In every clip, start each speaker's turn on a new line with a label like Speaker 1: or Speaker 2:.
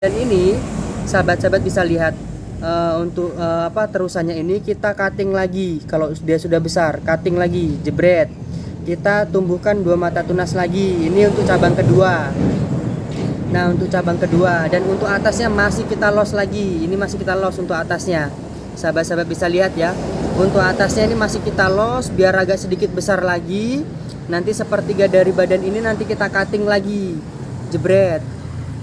Speaker 1: Dan ini sahabat-sahabat bisa lihat untuk terusannya ini kita cutting lagi. Kalau dia sudah besar, cutting lagi, jebret. Kita tumbuhkan 2 mata tunas lagi. Ini untuk cabang kedua. Nah, untuk cabang kedua, dan untuk atasnya masih kita los lagi. Ini masih kita los untuk atasnya. Sahabat-sahabat bisa lihat ya. Untuk atasnya ini masih kita los biar agak sedikit besar lagi. Nanti sepertiga dari badan ini nanti kita cutting lagi, jebret.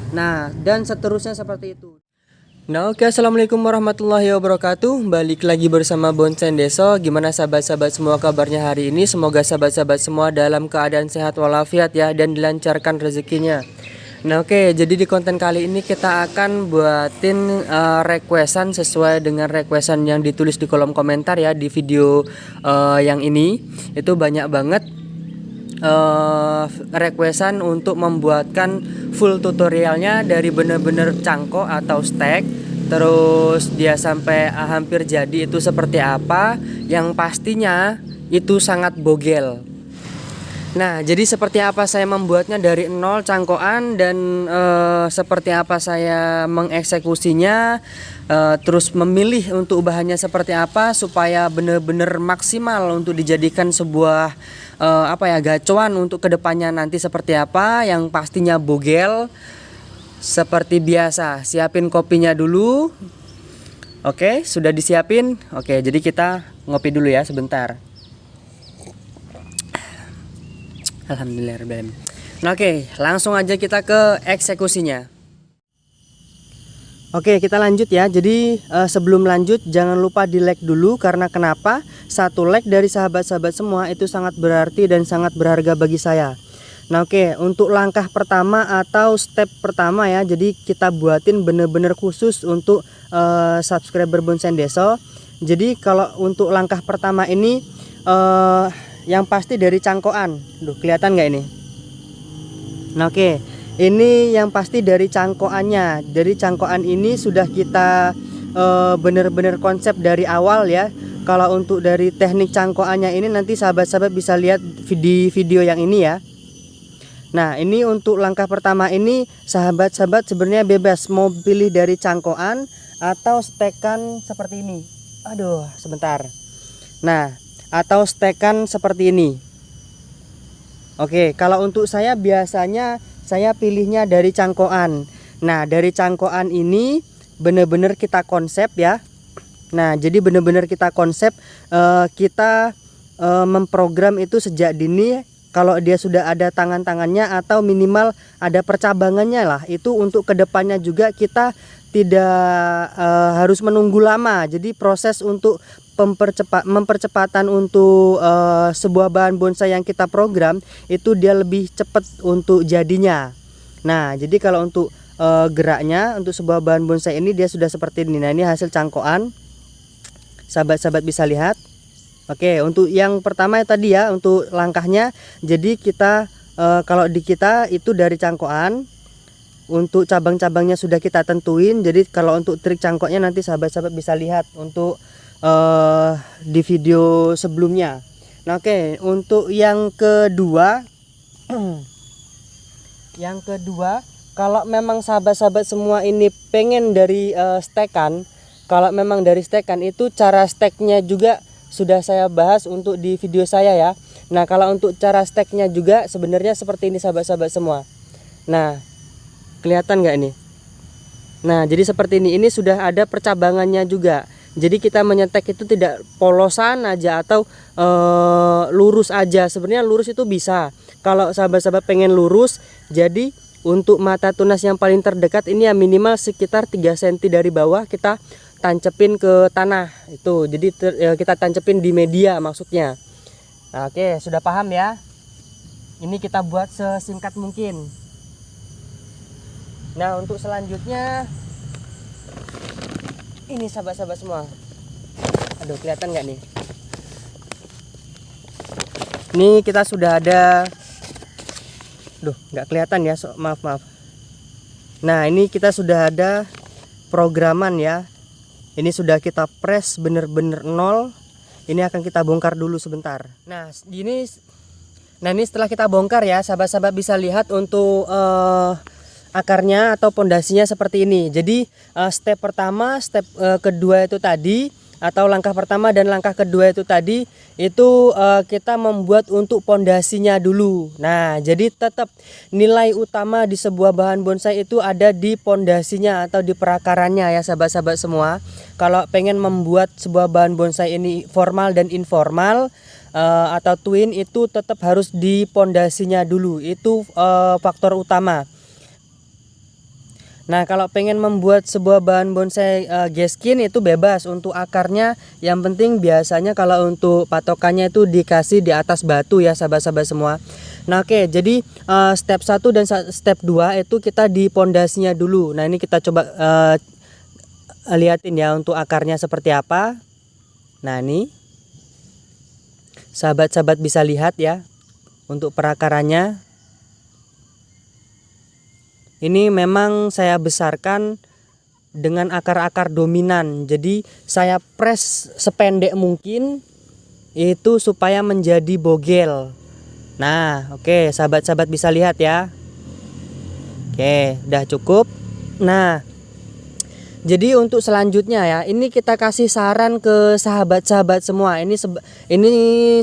Speaker 1: Nah, dan seterusnya seperti itu. Nah, oke, assalamualaikum warahmatullahi wabarakatuh. Balik lagi bersama Bonsai Deso. Gimana sahabat-sahabat semua kabarnya hari ini? Semoga sahabat-sahabat semua dalam keadaan sehat walafiat ya, dan dilancarkan rezekinya. Nah, oke, jadi di konten kali ini kita akan buatin requestan sesuai dengan requestan yang ditulis di kolom komentar ya, di video yang ini. Itu banyak banget requestan untuk membuatkan full tutorialnya dari bener-bener cangkok atau stek, terus dia sampai hampir jadi itu seperti apa, yang pastinya itu sangat bogel. Nah, jadi seperti apa saya membuatnya dari nol cangkokan, dan seperti apa saya mengeksekusinya, terus memilih untuk bahannya seperti apa supaya benar-benar maksimal untuk dijadikan sebuah gacuan untuk kedepannya nanti seperti apa, yang pastinya bogel. Seperti biasa, siapin kopinya dulu. Oke, sudah disiapin. Oke, jadi kita ngopi dulu ya sebentar. Alhamdulillah. Nah, oke, langsung aja kita ke eksekusinya. Oke, kita lanjut ya. Jadi sebelum lanjut jangan lupa di like dulu, karena kenapa? 1 like dari sahabat-sahabat semua itu sangat berarti dan sangat berharga bagi saya. Nah, oke, untuk langkah pertama atau step pertama ya, jadi kita buatin bener-bener khusus untuk subscriber Bonsai Deso. Jadi kalau untuk langkah pertama ini yang pasti dari cangkokan. Duh, kelihatan nggak ini? Nah, oke, ini yang pasti dari cangkokannya. Dari cangkokan ini sudah kita bener-bener konsep dari awal ya. Kalau untuk dari teknik cangkokannya ini nanti sahabat-sahabat bisa lihat di video yang ini ya. Nah, ini untuk langkah pertama ini sahabat-sahabat sebenarnya bebas mau pilih dari cangkokan atau stekan seperti ini. Aduh, sebentar. Nah, atau stekan seperti ini. Oke, kalau untuk saya biasanya saya pilihnya dari cangkokan. Nah, dari cangkokan ini bener-bener kita konsep ya. Nah, jadi bener-bener kita konsep, kita memprogram itu sejak dini. Kalau dia sudah ada tangan-tangannya atau minimal ada percabangannya lah, itu untuk kedepannya juga kita tidak harus menunggu lama. Jadi proses untuk mempercepatan untuk sebuah bahan bonsai yang kita program itu dia lebih cepat untuk jadinya. Nah, jadi kalau untuk geraknya untuk sebuah bahan bonsai ini dia sudah seperti ini. Nah, ini hasil cangkokan, sahabat-sahabat bisa lihat. Oke, untuk yang pertama tadi ya, untuk langkahnya, jadi kita kalau di kita itu dari cangkokan. Untuk cabang-cabangnya sudah kita tentuin. Jadi kalau untuk trik cangkoknya nanti sahabat-sahabat bisa lihat untuk di video sebelumnya. Nah, oke, untuk yang kedua yang kedua, kalau memang sahabat-sahabat semua ini pengen dari stekan, kalau memang dari stekan itu cara steknya juga sudah saya bahas untuk di video saya ya. Nah, kalau untuk cara steknya juga sebenarnya seperti ini sahabat-sahabat semua. Nah, kelihatan nggak ini? Nah, jadi seperti ini sudah ada percabangannya juga. Jadi kita menyetek itu tidak polosan aja atau lurus aja. Sebenarnya lurus itu bisa. Kalau sahabat-sahabat pengen lurus, jadi untuk mata tunas yang paling terdekat ini ya minimal sekitar 3 cm dari bawah kita tancepin ke tanah itu. Jadi kita tancepin di media maksudnya. Nah, oke, sudah paham ya? Ini kita buat sesingkat mungkin. Nah, untuk selanjutnya ini sahabat-sahabat semua. Aduh, kelihatan nggak nih? Ini kita sudah ada. Duh, nggak kelihatan ya, maaf. Nah, ini kita sudah ada programan ya. Ini sudah kita press bener-bener nol. Ini akan kita bongkar dulu sebentar. Nah, ini setelah kita bongkar ya, sahabat-sahabat bisa lihat untuk akarnya atau pondasinya seperti ini. Jadi step pertama, step kedua itu tadi, atau langkah pertama dan langkah kedua itu tadi, itu kita membuat untuk pondasinya dulu. Nah, jadi tetap nilai utama di sebuah bahan bonsai itu ada di pondasinya atau di perakarannya ya sahabat-sahabat semua. Kalau pengen membuat sebuah bahan bonsai ini formal dan informal atau twin, itu tetap harus di pondasinya dulu. Itu faktor utama. Nah, kalau pengen membuat sebuah bahan bonsai geskin itu bebas untuk akarnya. Yang penting biasanya kalau untuk patokannya itu dikasih di atas batu ya sahabat-sahabat semua. Nah, oke, jadi step 1 dan step 2 itu kita di pondasinya dulu. Nah, ini kita coba liatin ya untuk akarnya seperti apa. Nah, ini sahabat-sahabat bisa lihat ya untuk perakarannya. Ini memang saya besarkan dengan akar-akar dominan. Jadi saya press sependek mungkin itu supaya menjadi bogel. Nah, oke, sahabat-sahabat bisa lihat ya. Oke, udah cukup. Nah, jadi untuk selanjutnya ya, ini kita kasih saran ke sahabat-sahabat semua. Ini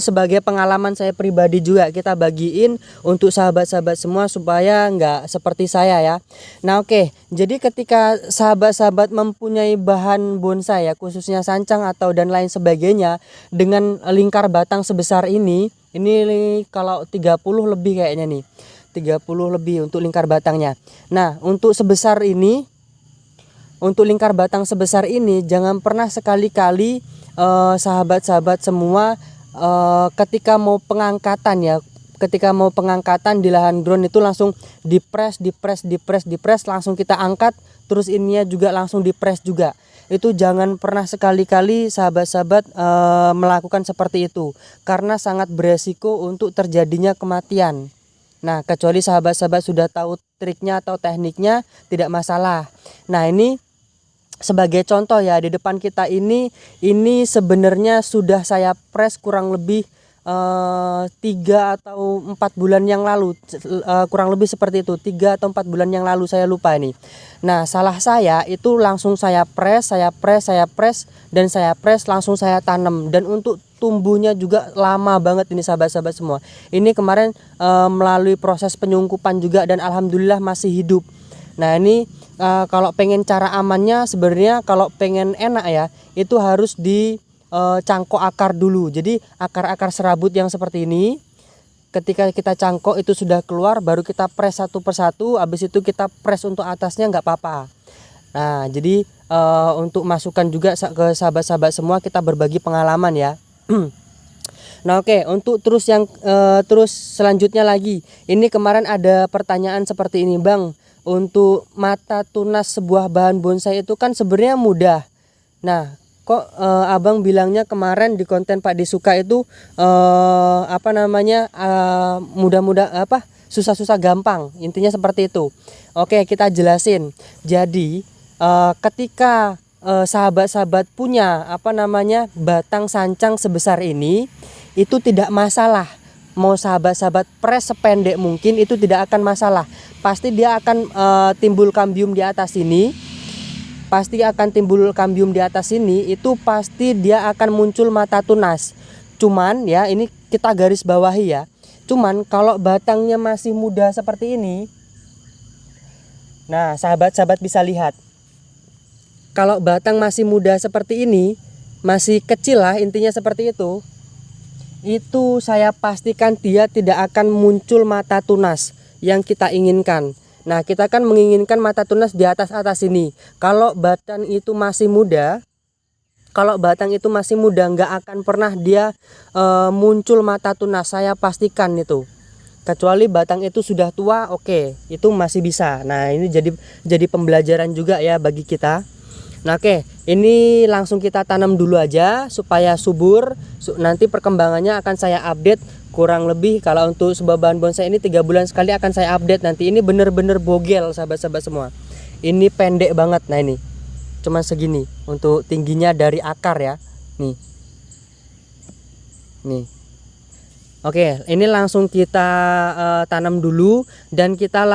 Speaker 1: sebagai pengalaman saya pribadi juga, kita bagiin untuk sahabat-sahabat semua supaya nggak seperti saya ya. Nah, oke, jadi ketika sahabat-sahabat mempunyai bahan bonsai ya, khususnya sancang atau dan lain sebagainya, dengan lingkar batang sebesar ini kalau 30 lebih kayaknya nih, 30 lebih untuk lingkar batangnya. Nah, untuk sebesar ini, untuk lingkar batang sebesar ini, jangan pernah sekali-kali sahabat-sahabat semua ketika mau pengangkatan ya, ketika mau pengangkatan di lahan ground itu langsung dipres langsung kita angkat, terus ininya juga langsung dipres juga. Itu jangan pernah sekali-kali sahabat-sahabat melakukan seperti itu, karena sangat beresiko untuk terjadinya kematian. Nah, kecuali sahabat-sahabat sudah tahu triknya atau tekniknya, tidak masalah. Nah, ini sebagai contoh ya, di depan kita ini sebenarnya sudah saya press kurang lebih 3 atau 4 bulan yang lalu, kurang lebih seperti itu, 3 atau 4 bulan yang lalu, saya lupa ini. Nah, salah saya itu langsung saya press dan saya press langsung saya tanam, dan untuk tumbuhnya juga lama banget ini sahabat-sahabat semua. Ini kemarin melalui proses penyungkupan juga dan alhamdulillah masih hidup. Nah, ini kalau pengen cara amannya, sebenarnya kalau pengen enak ya, itu harus di cangkok akar dulu. Jadi akar-akar serabut yang seperti ini, ketika kita cangkok itu sudah keluar, baru kita press satu persatu. Habis itu kita press untuk atasnya, nggak apa-apa. Nah, jadi untuk masukan juga ke sahabat-sahabat semua, kita berbagi pengalaman ya. Nah, oke, untuk terus selanjutnya lagi, ini kemarin ada pertanyaan seperti ini, Bang. Untuk mata tunas sebuah bahan bonsai itu kan sebenarnya mudah. Nah, kok abang bilangnya kemarin di konten Pak Disuka itu mudah-mudah susah-susah gampang, intinya seperti itu. Oke, kita jelasin. Jadi ketika sahabat-sahabat punya batang sancang sebesar ini, itu tidak masalah. Mau sahabat-sahabat press sependek mungkin, itu tidak akan masalah. Pasti dia akan timbul kambium di atas ini. Itu pasti dia akan muncul mata tunas. Cuman ya, ini kita garis bawahi ya. Cuman kalau batangnya masih muda seperti ini, nah sahabat-sahabat bisa lihat. Kalau batang masih muda seperti ini, masih kecil lah intinya seperti itu saya pastikan dia tidak akan muncul mata tunas yang kita inginkan. Nah, kita kan menginginkan mata tunas di atas ini. Kalau batang itu masih muda, nggak akan pernah dia muncul mata tunas, saya pastikan itu. Kecuali batang itu sudah tua, oke, itu masih bisa. Nah, ini jadi pembelajaran juga ya bagi kita. Nah, oke, ini langsung kita tanam dulu aja supaya subur. Nanti perkembangannya akan saya update kurang lebih. Kalau untuk sebuah bahan bonsai ini 3 bulan sekali akan saya update. Nanti ini bener-bener bogel sahabat-sahabat semua. Ini pendek banget. Nah, ini cuman segini untuk tingginya dari akar ya. Nih. Oke, ini langsung kita tanam dulu dan kita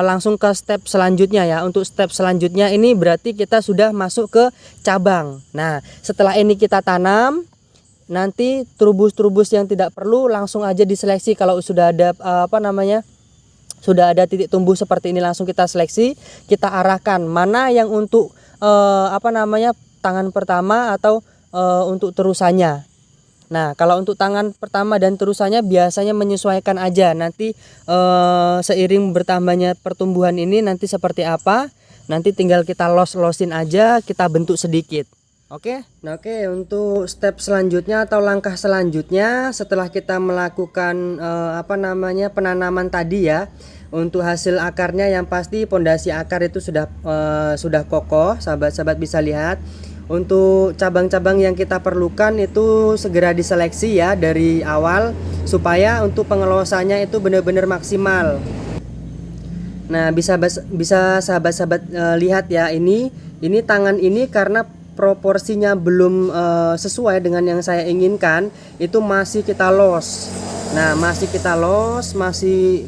Speaker 1: langsung ke step selanjutnya ya. Untuk step selanjutnya ini berarti kita sudah masuk ke cabang. Nah, setelah ini kita tanam, nanti trubus-trubus yang tidak perlu langsung aja diseleksi. Kalau sudah ada sudah ada titik tumbuh seperti ini, langsung kita seleksi, kita arahkan mana yang untuk tangan pertama atau untuk terusannya. Nah, kalau untuk tangan pertama dan terusannya biasanya menyesuaikan aja. Nanti seiring bertambahnya pertumbuhan ini nanti seperti apa, nanti tinggal kita losin aja, kita bentuk sedikit. Oke. Nah, untuk step selanjutnya atau langkah selanjutnya setelah kita melakukan penanaman tadi ya, untuk hasil akarnya yang pasti pondasi akar itu sudah kokoh, sahabat-sahabat bisa lihat. Untuk cabang-cabang yang kita perlukan itu segera diseleksi ya dari awal, supaya untuk pengelosannya itu benar-benar maksimal. Nah, bisa sahabat-sahabat lihat ya, ini tangan ini karena proporsinya belum sesuai dengan yang saya inginkan, itu masih kita los. Nah, masih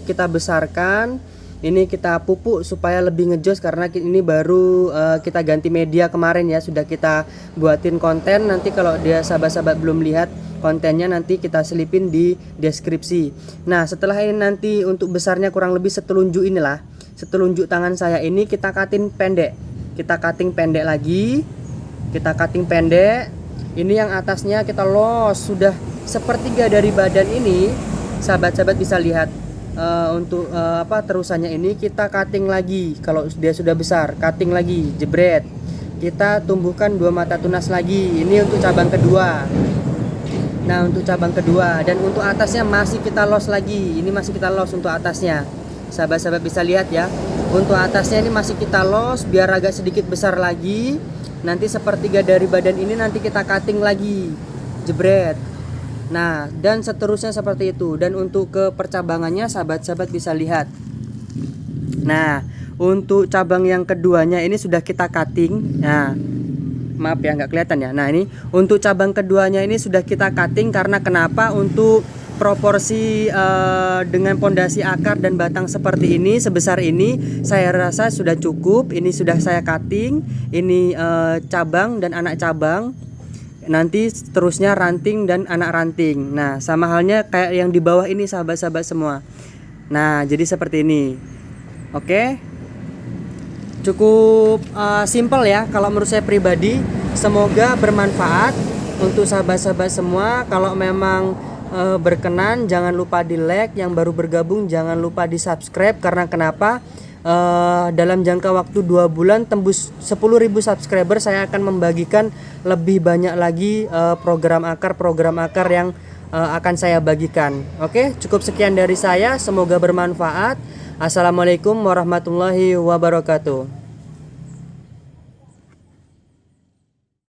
Speaker 1: kita besarkan. Ini kita pupuk supaya lebih ngejos, karena ini baru kita ganti media kemarin ya, sudah kita buatin konten. Nanti kalau dia sahabat-sahabat belum lihat kontennya, nanti kita selipin di deskripsi. Nah, setelah ini nanti untuk besarnya kurang lebih setelunjuk inilah, setelunjuk tangan saya ini kita cutting pendek. Kita cutting pendek lagi. Kita cutting pendek. Ini yang atasnya kita los sudah sepertiga dari badan ini, sahabat-sahabat bisa lihat. Untuk terusannya ini kita cutting lagi. Kalau dia sudah besar, cutting lagi, jebret. Kita tumbuhkan 2 mata tunas lagi. Ini untuk cabang kedua. Nah, untuk cabang kedua, dan untuk atasnya masih kita los lagi. Ini masih kita los untuk atasnya. Sahabat-sahabat bisa lihat ya. Untuk atasnya ini masih kita los biar agak sedikit besar lagi. Nanti sepertiga dari badan ini nanti kita cutting lagi, jebret. Nah, dan seterusnya seperti itu. Dan untuk ke percabangannya sahabat-sahabat bisa lihat. Nah, untuk cabang yang keduanya ini sudah kita cutting. Nah, maaf ya nggak kelihatan ya. Nah, ini untuk cabang keduanya ini sudah kita cutting. Karena kenapa? Untuk proporsi dengan pondasi akar dan batang seperti ini, sebesar ini, saya rasa sudah cukup. Ini sudah saya cutting. Ini cabang dan anak cabang. Nanti terusnya ranting dan anak ranting. Nah, sama halnya kayak yang di bawah ini sahabat-sahabat semua. Nah, jadi seperti ini. Oke. Cukup simple ya kalau menurut saya pribadi. Semoga bermanfaat untuk sahabat-sahabat semua. Kalau memang berkenan, jangan lupa di like. Yang baru bergabung jangan lupa di subscribe. Karena kenapa? Dalam jangka waktu 2 bulan tembus 10.000 subscriber, saya akan membagikan lebih banyak lagi program akar yang akan saya bagikan. Oke, cukup sekian dari saya, semoga bermanfaat. Assalamualaikum warahmatullahi wabarakatuh.